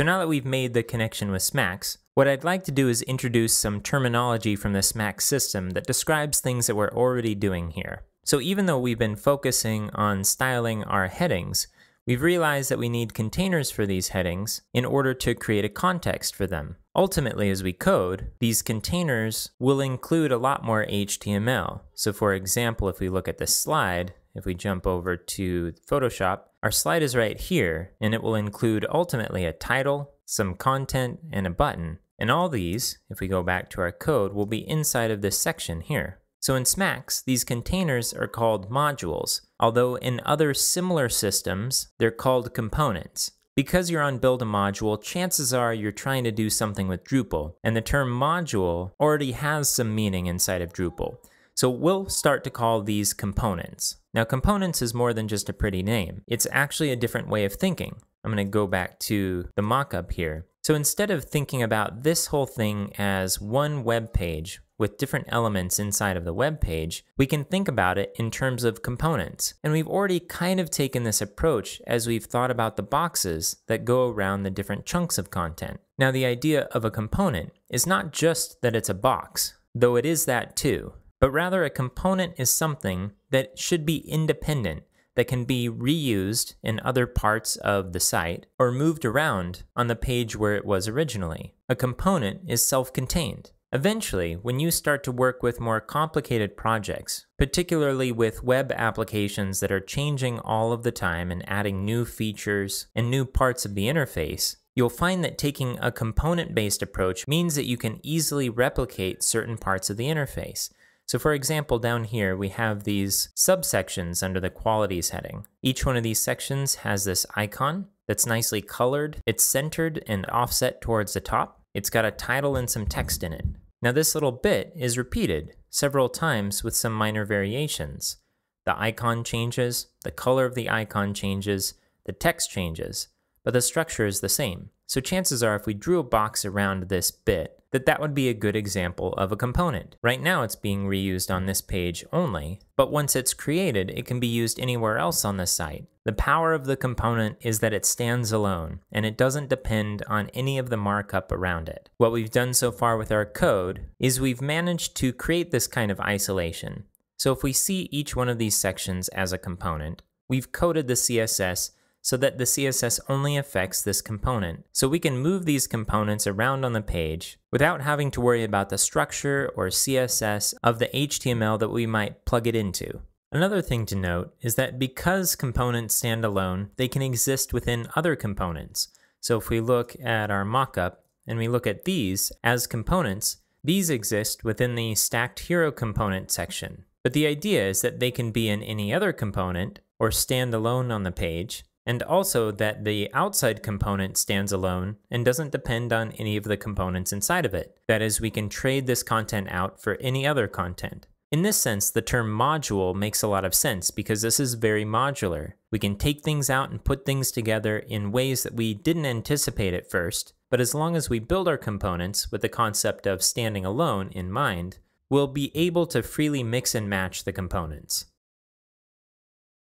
So now that we've made the connection with SMACS, what I'd like to do is introduce some terminology from the SMACS system that describes things that we're already doing here. So even though we've been focusing on styling our headings, we've realized that we need containers for these headings in order to create a context for them. Ultimately, as we code, these containers will include a lot more HTML. So for example, if we look at this slide, if we jump over to Photoshop, our slide is right here, and it will include ultimately a title, some content, and a button. And all these, if we go back to our code, will be inside of this section here. So in SMACS, these containers are called modules, although in other similar systems, they're called components. Because you're on Build a Module, chances are you're trying to do something with Drupal, and the term module already has some meaning inside of Drupal. So we'll start to call these components. Now components is more than just a pretty name. It's actually a different way of thinking. I'm going to go back to the mockup here. So instead of thinking about this whole thing as one web page with different elements inside of the web page, we can think about it in terms of components. And we've already kind of taken this approach as we've thought about the boxes that go around the different chunks of content. Now the idea of a component is not just that it's a box, though it is that too, but rather a component is something that should be independent, that can be reused in other parts of the site or moved around on the page where it was originally. A component is self-contained. Eventually, when you start to work with more complicated projects, particularly with web applications that are changing all of the time and adding new features and new parts of the interface, you'll find that taking a component-based approach means that you can easily replicate certain parts of the interface. So for example, down here we have these subsections under the qualities heading. Each one of these sections has this icon that's nicely colored. It's centered and offset towards the top. It's got a title and some text in it. Now this little bit is repeated several times with some minor variations. The icon changes, the color of the icon changes, the text changes, but the structure is the same. So chances are if we drew a box around this bit, that would be a good example of a component. Right now it's being reused on this page only, but once it's created, it can be used anywhere else on the site. The power of the component is that it stands alone, and it doesn't depend on any of the markup around it. What we've done so far with our code is we've managed to create this kind of isolation. So if we see each one of these sections as a component, we've coded the CSS so that the CSS only affects this component. So we can move these components around on the page without having to worry about the structure or CSS of the HTML that we might plug it into. Another thing to note is that because components stand alone, they can exist within other components. So if we look at our mockup and we look at these as components, these exist within the stacked hero component section. But the idea is that they can be in any other component or stand alone on the page, and also that the outside component stands alone and doesn't depend on any of the components inside of it. That is, we can trade this content out for any other content. In this sense, the term module makes a lot of sense because this is very modular. We can take things out and put things together in ways that we didn't anticipate at first, but as long as we build our components with the concept of standing alone in mind, we'll be able to freely mix and match the components.